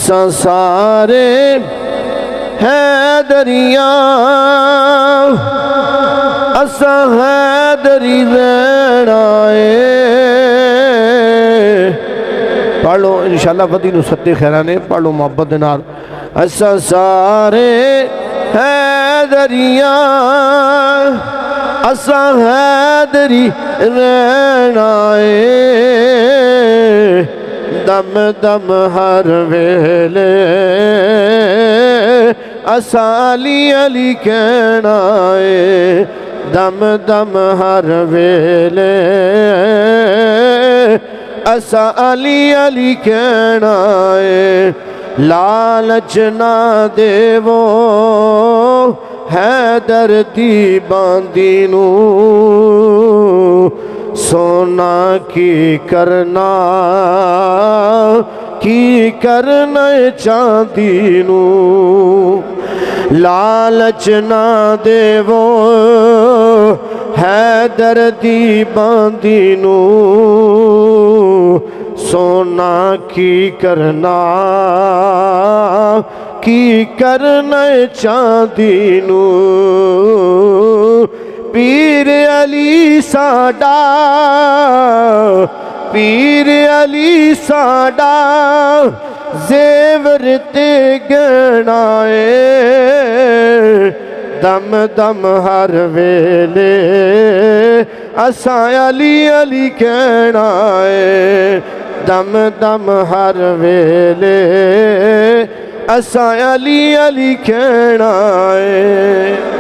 असा सारे हैदरिया असा हैदरी रहना है। पढ़ लो इंशाअल्लाह वदी नूं सत्ते खैरा ने पढ़ लो मोहब्बत दे नाल। असा सारे हैदरिया असा हैदरी रहना है। दम दम हर वेले असा अली अली कहना है। दम दम हर वेले असा अली अली कहना है। लालच ना देवो हैदर दी बांदी नू सोना की करना चांदी नू। लालच ना देवो हैदर दी बांदी नू सोना की करना चांदी नू। पीर अली साडा पीर अली साडा जेवर ते गहना है। दम दम हर वेले असा अली अली कहना है। दम दम हर वेले असा अली अली कहना है।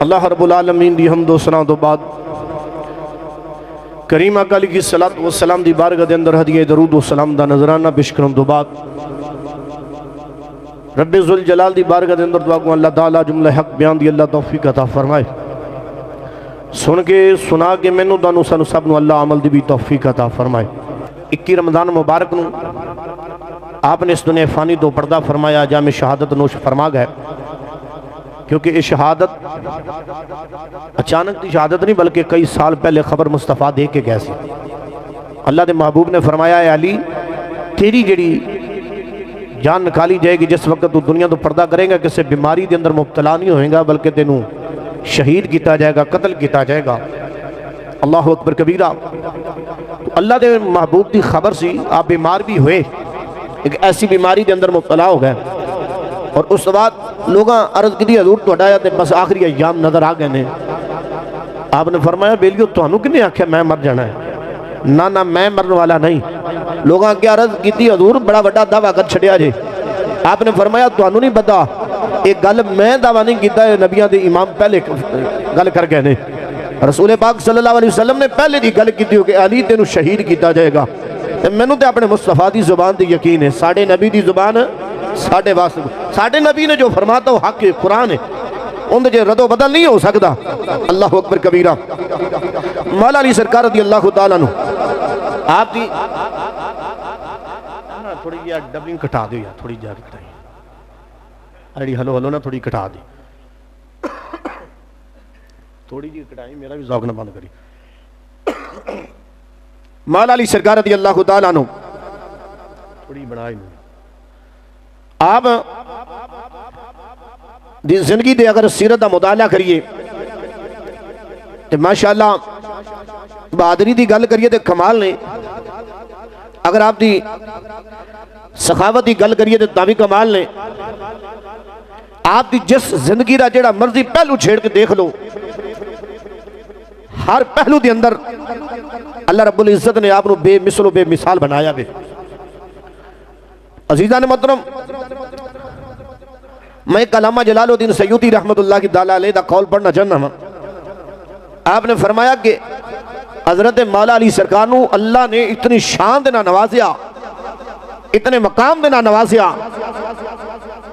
अल्लाह रब्बुल आलमीन दी हमदो सना तो बाद करीम आका की सलात व सलाम दी बारगाह दे अंदर हदिया दरूद व सलाम दा नजराना पेश करन तो बाद रब्बे जुल जलाल दी बारगाह दे अंदर दुआ को अल्लाह ताला जुमला हक बयान दी अल्लाह तौफीक अता फरमाए। सुन के सुना के मैनू तानू सानू सब नू अल्लाह अमल दी भी तौफीक अता फरमाए। 21 रमज़ान मुबारक नू आपने इस दुनिया फानी तो पर्दा फरमाया जामे शहादत नोश फरमा गए। क्योंकि ये शहादत अचानक की शहादत नहीं बल्कि कई साल पहले खबर मुस्तफ़ा दे के गए सी। अल्लाह के महबूब ने फरमाया है अली तेरी जड़ी जान निकाली जाएगी जिस वक्त तू दुनिया तो पर्दा करेगा किसी बीमारी के अंदर मुब्तला नहीं होएगा बल्कि तेनू शहीद किया जाएगा कत्ल किया जाएगा। अल्लाह अकबर कबीरा। तो अल्लाह के महबूब की खबर सी आप बीमार भी हुए एक ऐसी बीमारी के अंदर मुब्तला हो गए और उस बाद लोग अर्ज की हजूर तुहाडा ते बस आखिरी अयाम नजर आ गए ने। आपने फरमाया बेलियो तुहानू किन्ने आख्या मैं मर जाना है? ना ना मैं मरने वाला नहीं। लोग अगे अर्ज की हजूर बड़ा बड़ा दावा कर छड़िया जे। आपने फरमाया तुहानू नहीं पता एक गल मैं दावा नहीं किया नबियां दे इमाम पहले गल कर गए ने। रसूल पाक सल्लल्लाहु अलैहि वसल्लम ने पहले की गल की कि अली तेनू शहीद किया जाएगा। मैनू तो अपने मुस्तफा की जुबान की यकीन है। साडे नबी की जुबान साडे वास्ते साडे नबी ने जो फरमाता वो हक है कुरान है उनके जे रदो बदल नहीं हो सकता। अल्लाह अकबर कबीरा। मौला अली सरकार रज़ी अल्लाह तआला अन्हु आपकी थोड़ी यार डबिंग कटा दो यार थोड़ी जा अड़ी हलो हलो ना थोड़ी कटा दी थोड़ी जी कटाई मेरा भी जौक ना बंद करी। मौला अली सरकार रज़ी अल्लाह तआला अन्हु थोड़ी बनाई आप जिंदगी दे अगर सीरत का मुताला करिए तो माशाअल्लाह बहादरी की गल करिए तो कमाल ने। अगर आप दी सखावत की गल करिए तो भी कमाल ने। आप दी जिस जिंदगी का जेड़ा मर्जी पहलू छेड़ के देख लो हर पहलू के अंदर अल्लाह रब्बुल इज्जत ने आपको बेमिसलो बेमिसाल बनाया वे। अजीजा ने मोहतरम मैं कलामा जलालुद्दीन सयूती रहमतुल्लाह की ताला अलैह दा कौल पढ़ना चाहना वा। आपने फरमाया कि हजरत मौला अली सरकार नू अल्लाह ने इतनी शान दे नाल नवाजिया इतने मकाम दे नाल नवाजिया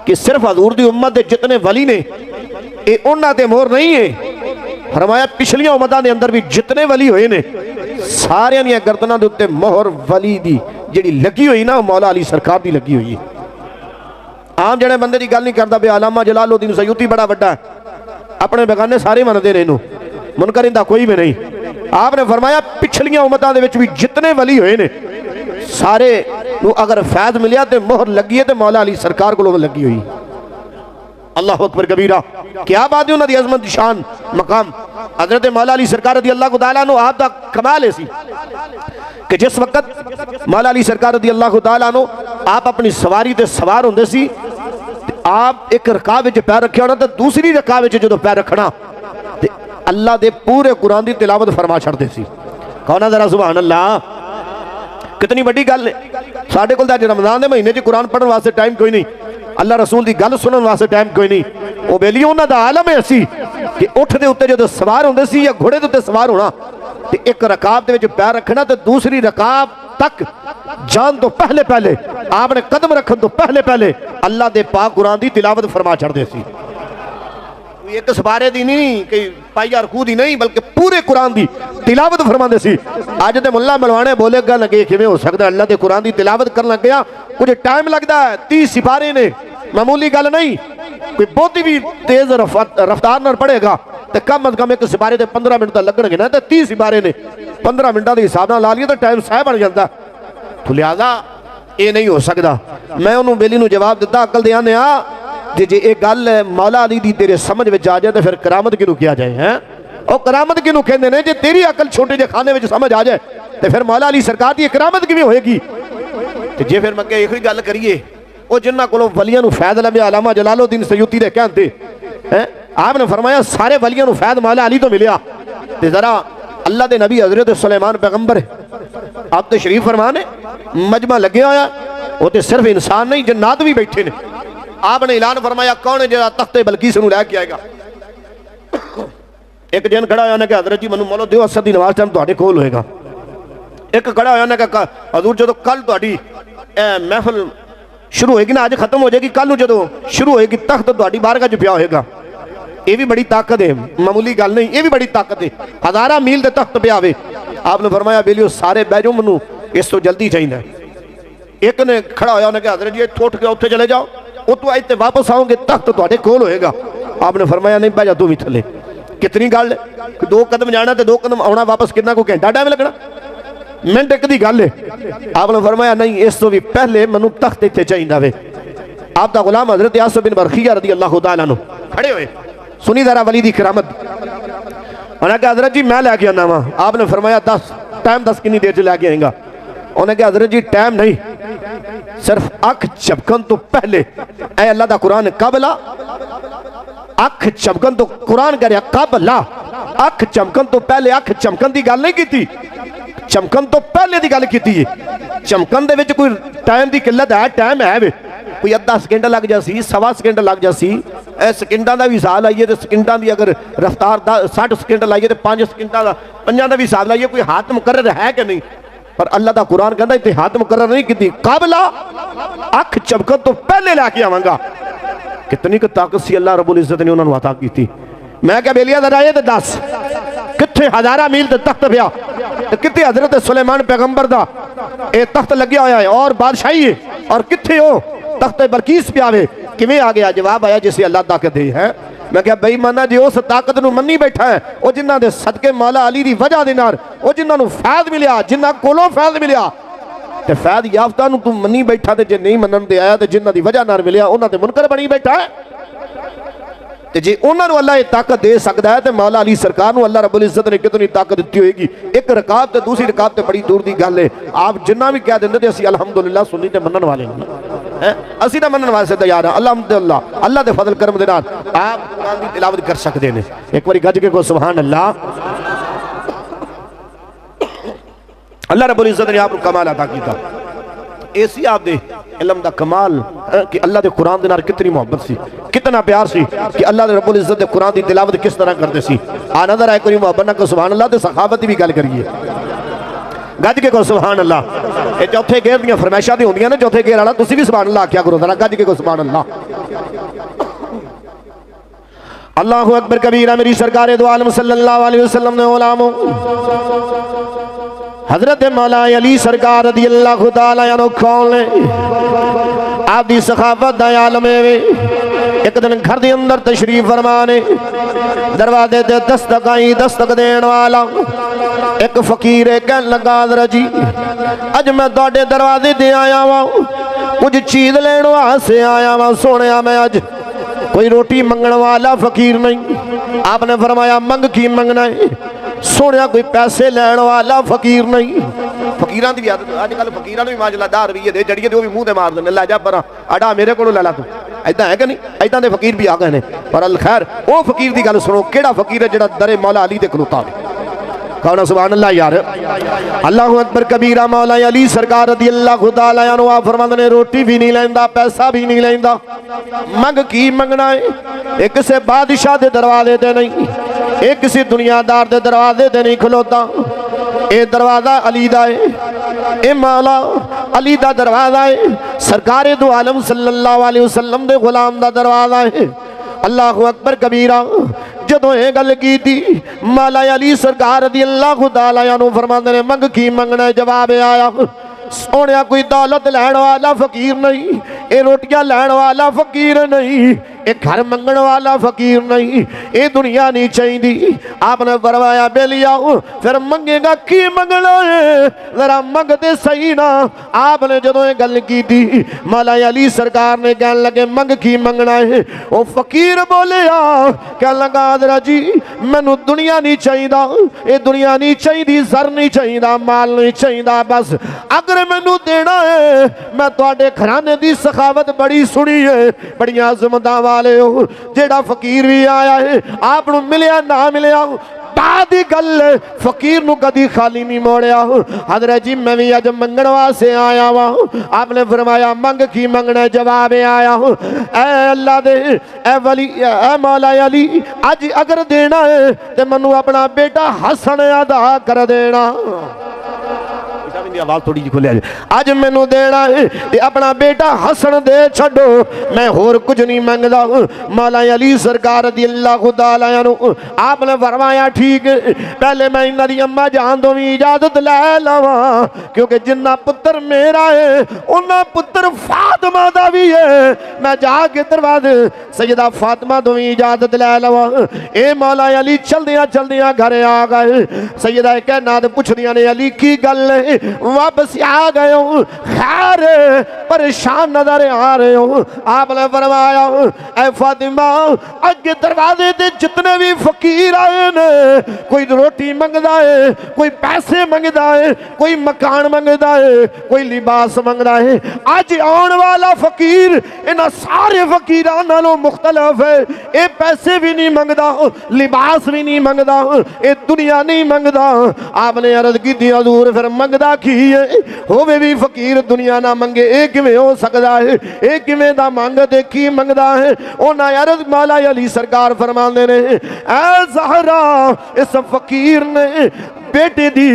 कि सिर्फ हजूर दी उम्मत दे जितने वली ने ये उन्हां ते मोहर नहीं है। फरमाया पिछलियां उम्मतां दे अंदर भी जितने वली होए ने सारियां दी गर्दनां दे उत्ते मोहर वली दी जिहड़ी लगी हुई ना मौला अली सरकार दी लगी हुई है। आम जड़े बंदे की गल नहीं करता भी अलामा जलालुद्दीन सयूती बड़ा बड़ा है अपने बेगाने सारे मनते ने इनू मुनकर इंदा कोई भी नहीं। आपने फरमाया पिछलियां उम्मतां दे विच भी जितने वली होए ने सारे नू अगर फैद मिलिया तो मोहर लगी है तो मौला अली सरकार को लगी हुई। अल्लाह अकबर कबीरा, क्या बात है उन्होंने अजमत शान मकाम। हजरत मौला अली सरकार रदी अल्लाह तआला अन्हु आप दा कमाल है सी कि जिस वक्त मौला अली सरकार रदी अल्लाह तआला अन्हु आप अपनी सवारी ते सवार होंदे सी, आप एक रकाब विच पैर रखिया होना तो दूसरी रकाब विच जो पैर रखना ते अल्लाह दे पूरे कुरान की तिलावत फरमा छड़ते सी। कौन जरा सुभान अल्लाह, कितनी बड़ी गल है। साडे कोल तां रमज़ान के महीने कुरान पढ़ने वास्ते टाइम कोई नहीं, अल्लाह रसूल की गल सुनने वास्ते टाइम कोई नहीं। वो बेली उन्होंने आलम है असी कि उठ के उत्ते जो सवार होंदे सी या घोड़े के उत्ते सवार होना तो एक रकाब के विच पैर रखना तो दूसरी रकाब तक जान तो पहले पहले आपने कदम रखने तो पहले पहले अल्लाह के पाक कुरान की तिलावत फरमा छड़ते सी। एक सवारे की नहीं कि पाइया रखू की नहीं बल्कि पूरे कुरान की तिलावत फरमाते सी। अज तो मुल्ला मलवाने बोलेगा लगे किवें हो सकता अल्लाह के कुरान की तिलावत करन लग गया, कुछ टाइम लगता है। 30 सिपारे ने, मामूली गल नहीं, कोई बहुत भी तेज रफ्तार न पढ़ेगा तो कम अज कम एक सिपारे 15 मिनट लगणगे ना, तो 30 सिपारे ने 15 मिनटों के हिसाब से ला लिए तो टाइम सह बन जाता। तो लिहाजा ये नहीं हो सकता। मैं उन्होंने बेली को जवाब दिता अकल दे आने जे एक गल मौला अली दी तेरे समझ में आ जाए तो फिर करामत किनू किया जाए है। और करामत किनू कहते हैं, जे तेरी अकल छोटे जे खाने में समझ आ जाए तो फिर मौला अली सरकार की करामत किवें होएगी। तो जे फिर मैं एक ही गल करिए, वो जिन्होंने को वलियां नू फैद लभ्या अलामा जलालुद्दीन सयूती दे कहते हैं, आपने फरमाया सारे वलियां नू फैद मौला अली तो मिलिया। तो जरा अल्लाह के नबी हजरत सुलेमान पैगंबर आप तो शरीफ फरमान है मजमा लगे होया, वो तो सिर्फ इंसान नहीं जन्नात भी बैठे ने। आपने ऐलान फरमाया कौन है जो तख्ते बल्कीस नूं लैके आएगा। एक जन खड़ा होया ने कहा हजरत जी मैनूं मोलो दिओ, असर दी नमाज़ टाइम तुहाडे कोल होएगा। एक खड़ा होया ने कहा हजूर जो कल तुहाडी महफिल शुरू होएगी ना, अज खत्म हो जाएगी, कल जो शुरू होएगी तख्त तुहाडी बारगाह च पिया होएगा। ये भी बड़ी ताकत है, मामूली गल नहीं, ये भी बड़ी ताकत है। 1000 मील के तख्त पिया होवे। आपने फरमाया बेलियो सारे बह जाओ, मैनूं इस तो जल्दी चाहिए। एक ने खड़ा होया उन्हें कहा हजरत जी उठ के उत्थे चले जाओ, वो तो इतने वापस आओगे तख्त तुहाडे कोल होएगा। आपने फरमाया नहीं बह जा तू भी थले। कितनी गल है, 2 कदम जाना तो 2 कदम आना वापस कितना को घंटा टाइम लगना, मिनट एक दी गल है। आपने फरमाया नहीं इस तो भी पहले मैनू तख्त इत्थे चाहिए वे। आपका गुलाम हजरत यासर बिन बरखिया रदी अल्लाह तआला अन्हु खड़े हुए, सुनी जरा वली दी करामत। उन्हें कहा हजरत जी मैं लैके आना वा। आपने फरमाया 10 टाइम 10 कितनी देर च लैके आएगा। उन्हें कहा हजरत जी टाइम नहीं, सिर्फ अख झपकन तो पहले ऐ अल्लाह दा कुरान कबला, अख झपकन तो कुरान कह रहा कबला, अख चमकन तो पहले अख चमकन की गल नहीं की, चमकन तो पहले की गल की है। चमकन दे विच कोई टाइम की किल्लत है, टाइम है वे कोई अद्धा सकेंड लग जासी, सवा सकेंड लग जासी। सकेंडा का भी हिसाब लाइए तो सकेंडा की अगर रफ्तार 60 सकेंड लाइए तो 5 सकेंडा का 5 का भी हिसाब लाइए, कोई हाथ मुकर्रर है कि नहीं। पर अल्लाह का कुरान कहता इतने हाथ मुकर्रर नहीं की, काबला अख चमकन तो पहले लैके आवांगा। कितनी को ताकत सी अल्लाह रब्बुल इज्जत ने उन्होंने अता की थी। मैं क्या बेलिया जरा ये तो दस कितने 1000 मील ते तख्त पिया, कितने हजरत सुलेमान पैगंबर दा ये तख्त लग्या होया है और बादशाही है, और कितने हो तख्त बल्कीस पियावे किवें आ गया। जवाब आया जिसे अल्लाह ताकत दे है। मैं क्या बेईमाना जी उस ताकत नूं मन्नी बैठा है, वो जिन्हां दे सदके मौला अली दी वजह दे नाल वो जिन्हां नूं फैज़ मिलिया, जिन्हां कोलों फैज़ मिलिया ते फैज़ याफ्ता नूं तू मन्नी बैठा, ते जे नहीं मनन दे आया ते जिन्हां दी वजह नाल मिलिया उन्हां ते मुनकर बनी बैठा है। ते जे उन्हां नूं अल्लाह ये ताकत दे सकदा है ते मौला अली सरकार नूं अल्लाह रब्बुल इज्जत ने कितनी ताकत दी होगी। एक रकाब ते दूसरी रकाब ते बड़ी दूर दी गल है। आप जिन्ना भी कह दिंदे ते असीं अल्हम्दुलिल्लाह सुन्नी ते मनन वाले हैं, असीं तां मनन वास्ते तैयार हां। अल्हम्दुलिल्लाह अल्लाह दे फजल करम दे नाल आप कुरान दी तिलावत कर सकदे ने। एक बारी गज के को सुभान अल्लाह। अल्लाह रब्बुल इज्जत ने आपको कमाल अता कीता। ऐसी आप दे इल्म दा कमाल कि अल्लाह दे कुरान दे नाल कितनी मोहब्बत सी, कितना प्यार सी कि अल्लाह दे रब्बुल इज्जत दे कुरान दी तिलावत किस तरह करते सी। आ नजर आए कोई मोहब्बत ना को सुभान अल्लाह ते सखावत दी भी गल करिए। गज के को सुभान अल्लाह। ये चौथे गेर दी फरमाइशां दी होंदियां ने, चौथे गेर वाला तुसी भी सुभान अल्लाह आख्या करो जरा। गज के को सुभान अल्लाह। अल्लाहु अकबर कबीरा। मेरी सरकार दो आलम सल्लल्लाहु अलैहि वसल्लम ने उलामो हजरत मौला अली सरकार रदी अल्लाह तआला अन्हु कौन ने आप दी सखावत दा आलम है। एक दिन घर दे अंदर तशरीफ फरमाने, दरवाजे ते दस्तक आई, दस्तक देने वाला एक फकीर है कह लगा जी अज मैं तुहाडे दरवाजे ते आया वा कुछ चीज लेण वास्ते आया वा सोने मैं अज कोई रोटी मंगण वाला फकीर नहीं। आपने फरमाया मंग की मंगना है सोने कोई पैसे लैण वाला फकीर नहीं। फकीरां दी आदत अजकल फकीरां नूं भी माजला 10 रुपये दे जड़िए वो भी मूँह ते मार देने लै जा पर अड़ा मेरे को लै ला तू ऐदा है कि नहीं। ऐदा दे फकीर भी आ गए ने पर अल खैर वो फकीर की गल सुनो केड़ा फकीर है जिहड़ा दरे मौला अली ते खलोता है। कौन सुभान अल्लाह यार अल्लाहु अकबर कबीरा मौला अली सरकार रज़ी अल्लाहु तआला अन्हु आप फरमांदे ने रोटी भी नहीं लैंदा पैसा भी नहीं लैंदा मंग की मंगना है। एक किसी बादशाह दे दरवाजे ते नहीं एक किसी दुनियादार दे दरवाजे ते नहीं खलोता। ये दरवाजा अली दा है ये मौला अली दा दरवाजा है सरकारे दो आलम सल्लल्लाहु अलैहि वसल्लम दे गुलाम दा दरवाजा है। अल्लाहु अकबर कबीरा जदों ये गल की थी मौला अली सरकार रज़ी अल्लाहु तआला अन्हु फरमांदे ने मंग की मंगना जवाब आया सोने कोई दौलत लैण वाला फकीर नहीं ये रोटियां लैण वाला फकीर नहीं ये घर मंगण वाला फकीर नहीं ये दुनिया नहीं चाहिए। आपने फरमाया बेलिया फिर मंगेगा की मंगना है जरा मंगते सही ना। आपने जदों ये गल की थी मौला अली सरकार ने कह लगे मंग की मंगना है वो फकीर बोले कह लगा जरा जी मैनू दुनिया नहीं चाहिए ये दुनिया नहीं चाहिए सर नहीं चाहिए माल नहीं चाहिए बस अगर मैनू देना है मैं तुहाडे घराने की सखावत बड़ी सुनी है बड़िया अज़मतां वाले हो जेड़ा फकीर भी आया है आप मिलया ना मिलया बाद गल फकीर नू कदी खाली नहीं मोड़िया। हजरत जी मैं भी अज मंगण वास्ते आया वा आपने फरमाया मंग की मंगना जवाब आया ऐ अल्लाह दे ऐ वली ऐ मौला अली अज अगर देना है तो मैनू अपना बेटा हसन अदा कर देना। आवाज थोड़ी जी खुले अज मैनू देना है ते अपना बेटा हसन दे छो मैं होर कुछ नहीं मंगदा। मौला अली सरकार रज़ी अल्लाहु तआला अन्हु आपने फरमाया ठीक पहले मैं इन्हां दी अम्मा जान तो भी इजाजत लै लवां क्योंकि जिन्ना पुत्र मेरा है उन्ना पुत्र फातिमा दा भी है मैं जाके दरवाजे सैयदा फातिमा तो भी इजाजत लै लवां। ए मौला अली चलदियां चलदियां घर आ गए सैयदा कायनात पुछदियां ने अली की गल है वापस आ गए हो खैर परेशान नजर आ रहे हो। आपने फरमाया ऐ फातिमा अगे दरवाजे ते जितने भी फकीर आए ने कोई रोटी मंगदा है कोई पैसे मंगदा है कोई मकान मंगदा है कोई लिबास मंगदा है अज आने वाला फकीर इन्हां सारे फकीरां नालों मुख्तलिफ है। ये पैसे भी नहीं मंगदा लिबास भी नहीं मंगदा ये दुनिया नहीं मंगदा। आपने अर्ज की हजूर फिर मंगदा की होवे भी फकीर दुनिया ना मंगे ये किवें हो सकदा है ये किवें दा मंगदे की मंगदा है। उन्हां अर्ज मौला अली सरकार फरमांदे ने ऐ ज़हरा इस फकीर ने बेटे दी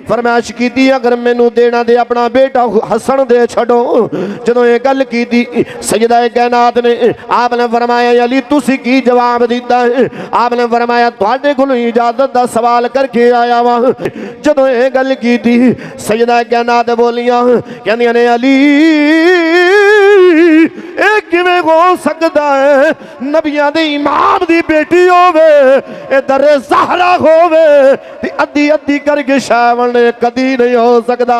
फरमाइश की थी अगर मैनू देना दे अपना बेटा हसन दे छड़ो। जदों ये गल की थी सैयदा कायनात ने आपने फरमाया अली तुसी की जवाब दिता है। आपने फरमाया तुहाडे कोलों इजाजत दा सवाल करके आया वा। जदों ये गल की थी सैयदा कायनात बोलियां कहंदियां ने अली ये किवें हो सकदा है नबियां दे इमाम दी बेटी होवे ए दरे ज़हरा होवे ते अद्धी अद्धी करके शावण कदी नहीं हो सकता।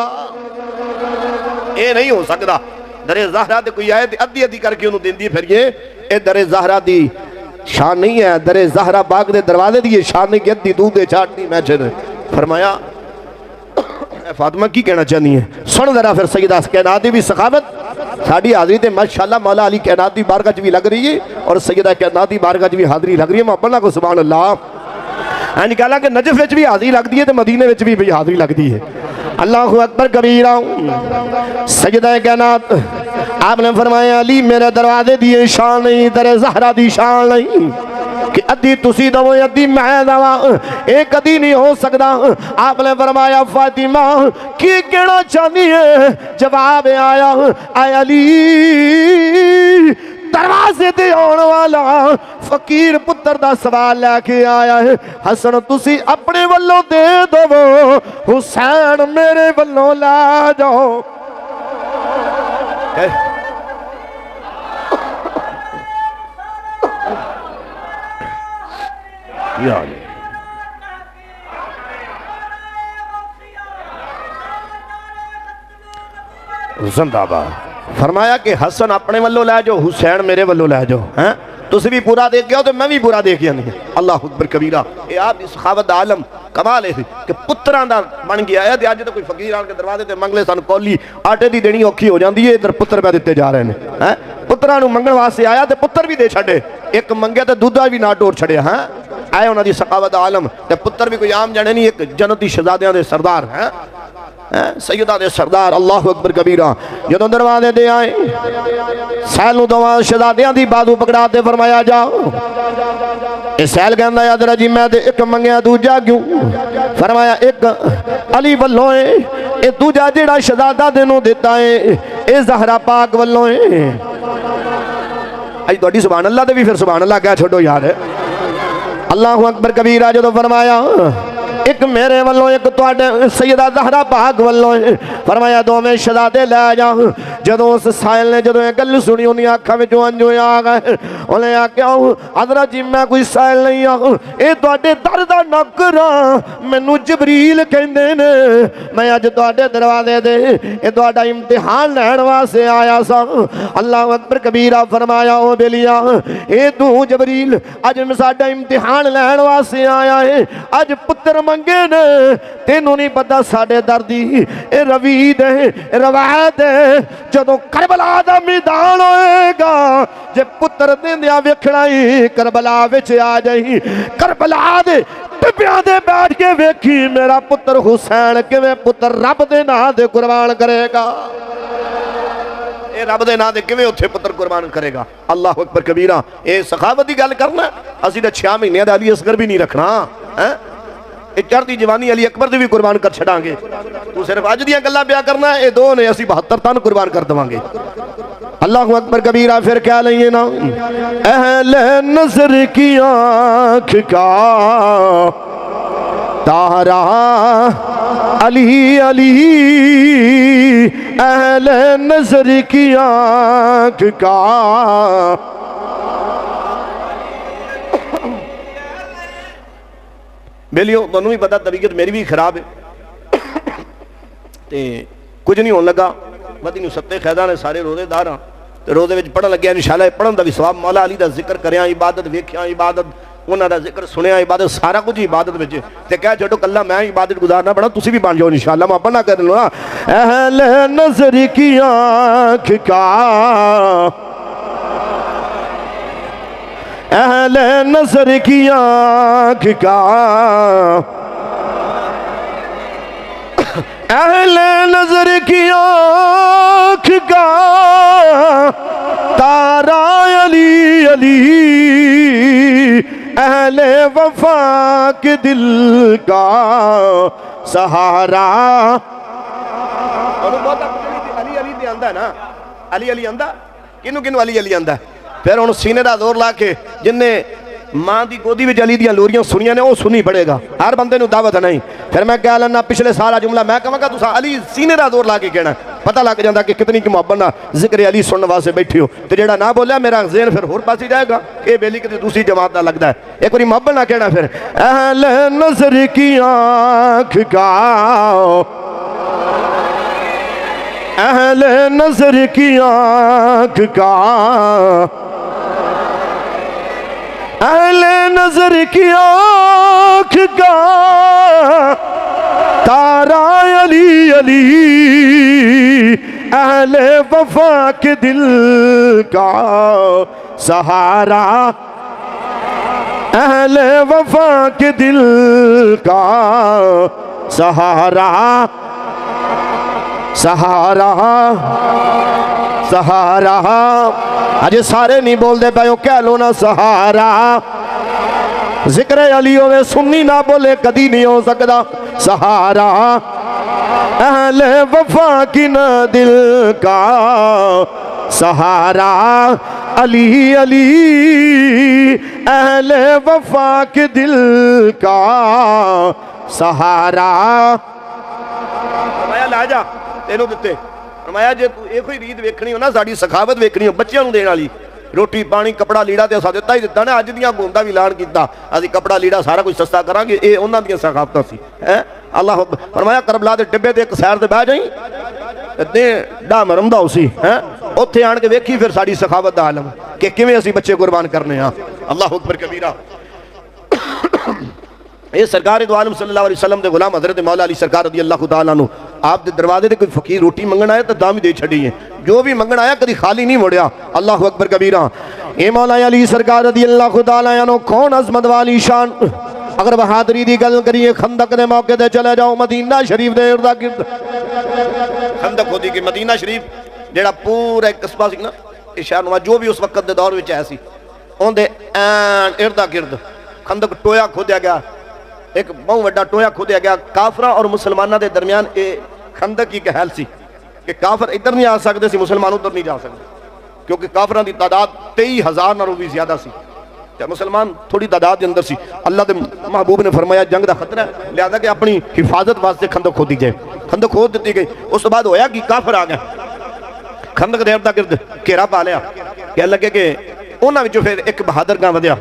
ये नहीं हो सकता दरे ज़हरा ते कोई आए ते अद्धी अद्धी करके उन्होंने देंदी फिर ये दरे ज़हरा दी शान नहीं है दरे ज़हरा बाग दे दरवाजे दी शान नहीं कि अद्धी दूध दे चाटनी मैं फरमाया फातिमा की कहना चाहती है सुन जरा फिर सैयदा कायनात दी भी सखावत साड़ी हाजरी ते माशाअल्लाह मौला अली कायनात दी बारगाह च भी लग रही है और सैयदा कायनात दी बारगाह च भी हाजरी लग रही है। मोहब्बत को सुभान अल्लाह। हाँ कहला कि नजफ विच भी हाजरी लगती है तो मदीने विच भी हाजरी लगती है। अल्लाहु अकबर कबीरा सैयदा कायनात आपने फरमाया अली मेरे दरवाजे दी शान नहीं दरे ज़हरा दी शान नहीं कि अद्धी तुसी दवो अद्धी मैं दवा ये कदी नहीं हो सकता। आपने फरमाया फातिमा की कहना चाहती है जवाब आया आय अली दरवाजे ते आने वाला फकीर पुत्र दा सवाल लैके आया है हसन तुसी अपने वल्लों दे दवो हुसैन मेरे वल्लों ला जाओ। जिंदाबाद। फरमाया कि हसन अपने वालों लै जाओ, हुसैन मेरे वालों लै जाओ। हैं तुम भी पूरा दे के आओ तो मैं भी पूरा दे के आनी। अल्लाह अकबर कबीरा। ये आपकी सखावत दा आलम कमाल है कि पुत्रां दा बन गया है। अज तो कोई फकीर आन के दरवाजे ते मंगले सन कौली आटे दी देनी औखी हो जाती है, इधर पुत्र पै दिते जा रहे हैं। पुत्रां नूं मंगण वास्ते आया तो पुत्र भी दे छड़े, एक मंगया तो दूधा भी ना टोर छड़िया। हाँ आए उन्होंने सखावत आलम ते पुत्र भी कोई आम जाने नहीं, एक जन्नती शहजादियां दे सरदार हैं, सैयदा दे सरदार। अल्लाह अकबर कबीरा। जो दरवाजे दे आए सैल दवा शहजादियां दी बाजू पकड़ा ते फरमाया जाओ। ये सैल कहंदा यादरा जी मैं ते एक मंगया दूजा क्यों? फरमाया एक अली वल्लों है, ये दूजा जेड़ा शहजादा तेनू दिता है ये ज़हरा पाक वल्लों है। अज तुहाडी सुभान अल्लाह ते भी फिर सुभान अल्लाह कह छोड़ो यार। अल्लाह अकबर कबीरा। जो फरमाया एक मेरे वालों एक तुहाडे सैयदा ज़हरा पाक वालों। फरमाया दोवें शहजादे लै जा। जदों उस साहिल ने जदों गल सुनी उन्हें अखां विचों अंजू आ गए। उन्हें आख्या हज़रत जी मैं कोई साहिल नहीं हाँ, ये तुहाडे दर दा नौकर हां, मैनू जबरील कहंदे ने। मैं अज तुहाडे दरवाजे दे ये तुहाडा इम्तिहान लैण वास्ते आया सा। अल्लाह अकबर कबीरा। फरमाया ओ बेलिया ये तू जबरील अज साडा इम्तिहान लैण वास्ते आया है, अज पुत्र मंगे ने, तेनू नहीं पता साडे दर दी ए रवीद है रवायत है। जदों करबला दा मैदान होएगा जे पुत्र देंदिया वेखना ही करबला विच आ जाई, करबला दे टिब्बियां दे बैठ के वेखी मेरा पुत्र हुसैन किवें पुत्र रब दे नां ते कुर्बान करेगा। रब दे नां ते किवें उत्थे पुत्र कुर्बान करेगा। अल्लाह अकबर कबीरा। ये सखावत की गल करना, असीं तां 6 महीने दा अली असगर भी नहीं रखना है। चढ़ती जवानी अली अकबर दी भी कुर्बान कर छड़ांगे। तू सिर्फ अज दियां गल्लां ब्याह करना है, ये दो ने असीं 72 तन कुर्बान कर देवांगे। अल्लाह अकबर कबीरा। फिर क्या लइए ना अहले नजर की आँख का तारा अली अली, अहले नजर की आँख का बेलियो। तुहानू भी पता तबीयत मेरी भी खराब है ते कुछ नहीं होने लगा। मती नूं सत्ते खैदा ने सारे रोजेदार हाँ, तो रोजे में पढ़न लग्या इंशाअल्लाह पढ़न का भी सवाब मौला अली का जिक्र करिया, इबादत वेख्या, इबादत उन्हों का जिक्र सुनिया, इबादत सारा कुछ इबादत में ते कह छोड़ो कला मैं इबादत गुजारना बना, तुसी भी बन जाओ इंशाअल्लाह। मैं अपना कर लो। अहले नजर की आँख का, अहले नजर की आँख का, अहले नजर की आँख का तारा अली अली, अहले वफा के दिल का सहारा। अली अली ते आंदा ना, अली अली आंदा किनू किनू अली अली आंदा। फिर हुण सीने का जोर ला के जिन्हें मां की गोदी में अली दियां लोरियां सुनिया ने वो सुनी पड़ेगा, हर बंदे नूं दावत नहीं। फिर मैं कह लेना पिछले सारा जुमला मैं कहूँगा तुसा अली सीने का जोर ला के कहना, पता लग जाता कि कितनी की मुहब्बत ना जिक्र अली सुनने वास्ते बैठे हो। तो जेड़ा ना बोलिया मेरा ज़हन फिर होर पासे जाएगा, ये बेली कितनी दूसरी जमात का लगता है। एक बार मुहब्बत ना कहना। फिर अहले नजर की आँख का, अहले नजर की आँख का, अहले नजर की आँख का तारा अली अली, अहले वफा के दिल का सहारा, अहले वफा के दिल का सहारा, सहारा सहारा। अजे सारे नहीं बोलते पाओ कह लो ना सहारा। जिक्र अली होवे सुन्नी ना बोले कदी नहीं हो सकता सहारा। अहले वफा की ना दिल का सहारा अली अली, अहले वफा के दिल का सहारा। ला जा तेनों दिते फरमाया जे तू एक ही रीत वेखनी हो ना, साड़ी सखावत वेखनी हो बच्चों देने वाली, रोटी पानी कपड़ा लीड़ा तो असा दिता ही दिता ना। अज दियां गोंदा भी ऐलान किया असीं कपड़ा लीड़ा सारा कुछ सस्ता करांगे, ये उन्हां दियां सखावतां सी। अल्लाह फरमाया करबला दे टिब्बे ते एक सैर ते बह जाई, डा मरमदा उसी है उत्थे आन के वेखी फिर साड़ी सखावत दा आलम कि किवें असीं बच्चे कुर्बान करने हाँ। अल्लाह अकबर कबीरा। ये सरकार दो आलम सल्लल्लाहु अलैहि वसल्लम दे गुलाम हज़रत मौला अली सरकार रज़ी अल्लाह तआला अन्हु आप दे दरवाजे ते कोई फकीर रोटी मंगण आया तो दाम ही दे छड़ी है, जो भी मंगण आया कभी खाली नहीं मुड़िया। अल्लाह अकबर कबीरा। ए मौला अली सरकार रज़ी अल्लाह तआला अन्हु कौन अज़मत वाली शान। अगर बहादुरी की गल करिए खंदक के मौके पर चले जाओ मदीना शरीफ के इर्द गिर्द खंदक होती कि मदीना शरीफ जेड़ा पूरा एक कस्बा सी ना शहर जो भी उस वक्त के दौर में है सी उनके इर्द गिर्द खंदक टोया खोदया गया, एक बहुत बड़ा टोया खोदया गया काफरा और मुसलमानों के दरमियान। ये खंदक की कहल सी कि काफर इधर नहीं आ सकते सी, मुसलमान उधर नहीं जा सकते, क्योंकि काफर की तादाद 23,000 नालों भी ज्यादा सी, मुसलमान थोड़ी तादाद के अंदर सी। अल्लाह के महबूब ने फरमाया जंग का खतरा है, लिहाजा कि अपनी हिफाजत वास्ते खंदक खोदी जाए। खंदक खोद दी गई। उस बाद होया कि काफर आ गया खंदक दे इर्द गिर्द घेरा पा लिया। कह लगे कि उन्होंने फिर एक बहादुर गां वधिया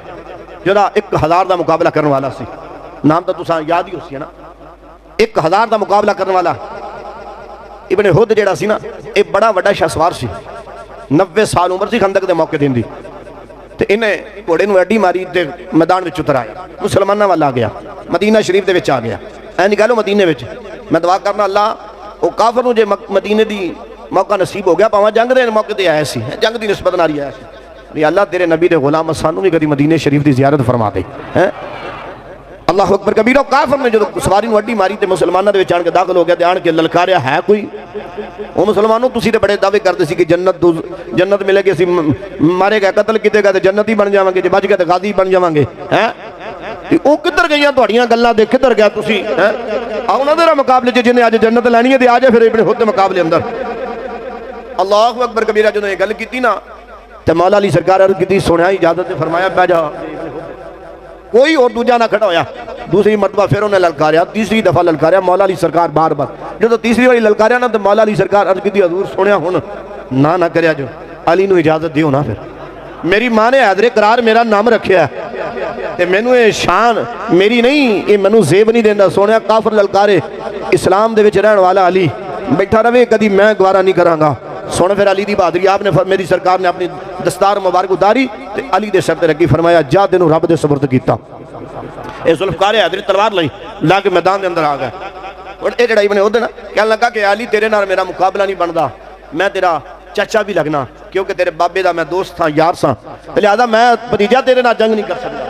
जरा 1000 का मुकाबला करने वाला सी। नाम तो तुसा याद ही हो ना, 1000 का मुकाबला करने वाला इब्ने हुद जेड़ा सी ना, ये बड़ा वड्डा शहसवार सी, 90 साल उम्र सी खंदक के मौके दी। तो इन्हें घोड़े को अड्डी मारी तो मैदान में उतर आया, मुसलमानों वाल आ गया, मदीना शरीफ के आ गया। ऐ नहीं कह लो मदीने में मैं दुआ करना अल्लाह वो काफर जो मदीने की मौका नसीब हो गया, भावें जंग के मौके पर आया सी, जंग की निस्बत नाल आया सी। अल्लाह तेरे नबी के गुलाम सानू भी कभी मदीने शरीफ की ज़ियारत फरमा दे हैं। अल्लाह अकबर कबीरा। काफर ने जो सवारी को अड्डी मारी तो मुसलमानों के आन के दाखिल हो गया, तो आन के ललकारिया है कोई वो मुसलमानों तुसी तो बड़े दावे करते सी कि जन्नत मिलेगी, असी मारे गए कतल किए गए तो जन्नत ही बन जावांगे, जो बच गए तो गादी बन जावांगे हैं। वो किधर गई तुहाड़ियां गल्लां दे, किधर गया तुसी हैं। आओ ना तेरा मुकाबले च जिन्हें अज जन्नत लैनी है तो आ जाए फिर अपने खुद मुकाबले अंदर। अल्लाह अकबर कबीरा जो ये गल की ना तो मौला अली सरकार अर्ज की सुनिया इजाजत ने फरमाया बह जा। कोई और दूजा ना खड़ा होया। दूसरी मरतबा फिर उन्हें ललकारिया, तीसरी दफा ललकारिया मौला अली सरकार बार बार। जो तीसरी बारी ललकारिया ना तो मौला अली सरकार अर्ज की हजूर सुनिया हुण ना करिया जो अली नूं इजाजत दिओ ना। फिर मेरी मां ने हैदरे करार मेरा नाम रखिया ते मैनू ये शान मेरी नहीं, ये मैनू जेब नहीं देंदा। सोनिया काफर ललकारे इस्लाम दे विच रहण वाला अली बैठा रवे, कदी मैं गवारा नहीं करांगा। सुन फिर अली दी बहादुरी आपने मेरी सरकार ने अपनी दस्तार मुबारक उतारी ते अली दे सर ते रखी, फरमाया जा तेनू रब दे सुपुर्द कीता। ये जुल्फकार हैदरी तलवार लई ला के मैदान के अंदर आ गया। और ये जड़ा इब्ने हुद ना कहने लगा कि अली तेरे नाल मेरा मुकाबला नहीं बनता, मैं तेरा चाचा भी लगना क्योंकि तेरे बाबे का मैं दोस्त था यार सा, लिहाजा मैं भतीजा तेरे नाल जंग नहीं कर सकता,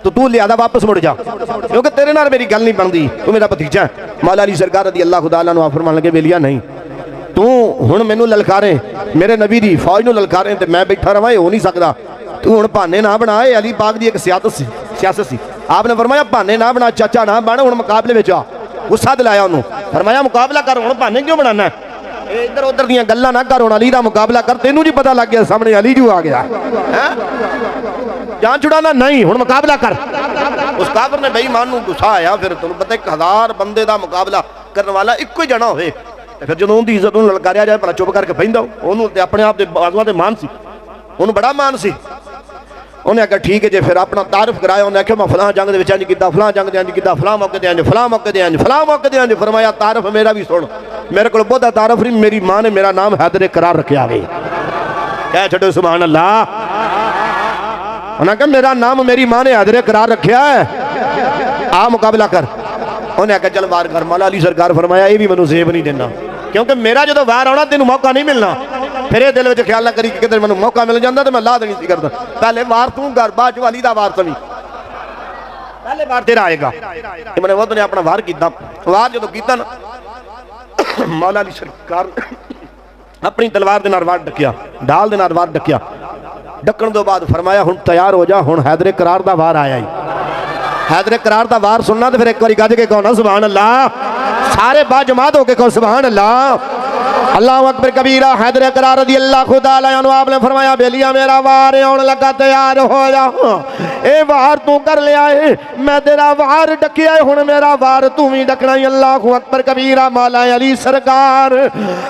तो तू लिहाजा वापस मुड़ जा क्योंकि तेरे नाल मेरी गल नहीं बनती, तू मेरा भतीजा है। मौला अली सरकार रज़ी अल्लाह तआला अन्हु फरमान लगे बेलिया नहीं तू हुण मैनू ललकारे मेरे नबी दी फौज नू ललकारे तो मैं बैठा रवां, हो नहीं सकता। तू हुण बहाने ना बना, अली पाक दी एक सियासत सी। आपने फरमाया बहाने ना बना चाचा ना बन, हुण मुकाबले में आ। गुस्सा दिलाया उन्होंने, फरमाया मुकाबला कर, हुण बहाने क्यों बनाना, इधर उधर दी गल्लां ना कर, हुण अली दा मुकाबला कर। तेनू जी पता लग गया सामने अली जू आ गया है, जान छुड़ाना नहीं, हुण मुकाबला कर। उस काफिर ने बेईमान नू गुस्सा आया। फिर तुहानू पता 1000 बंदे दा मुकाबला करने वाला इक्को ही जना होवे, फिर जो उनकी इज्जत ललकारिया जाए भला चुप करके बहिंदा, उन्होंने अपने आप के बाजुआ से मान सी, उन्होंने बड़ा मान सी। उन्हें आख्या ठीक है जी, फिर अपना तारफ कराया। उन्हें आख्या मैं फलां जंग के इंज किया, फलां जंग के इंज किया, फलां मौके ते इंज, फलां मौके ते इंज, फलां मौके ते इंज। फरमाया तारफ मेरा भी सुन, मेरे को बहुता तारफ नहीं, मेरी मां ने मेरा नाम हैदरे करार रखा गई। कह छो सुभान अल्लाह। उन्हें कहा मेरा नाम मेरी मां ने हैदरे करार रखा है, आ मुकाबला कर। उन्हें आख्या चल वार कर। मौला अली सरकार फरमाया ये भी मैनू जेब नहीं देना, क्योंकि मेरा जो वार आना तेन मौका नहीं मिलना। फिर ये दिल में ख्याल ना करी कि किधर मैंने मौका मिल जाता तो मैं ला देनी सी करता। पहले वार तू कर, बाद अली दा वार सुनी, पहले वार तेरा आएगा। मैंने वो ने अपना वार किया, वार जो किया ना मौला अली सरकार अपनी तलवार के नाल वार डकिया, ढाल के नाल वार डकिया। डकण तो बाद फरमाया हुण तैयार हो जा, हुण हैदरे करार दा वार आया ही। हैदरे करार दा वार सुनना तो फिर एक बार गज के कहो ना सुभान अल्लाह, सारे बाजमात होके कहो सुभान अल्लाह। अल्लाह अकबर कबीरा। हैदर करार रज़ी अल्लाह तआला अन्हु आपने फरमाया बेलिया मेरा वार आने लगा, तैयार हो जा। ए वार तू कर लिया है, मैं तेरा वार डकिया है, हुण मेरा वार तू भी डकना ही। अल्लाह अकबर कबीरा। मौला अली सरकार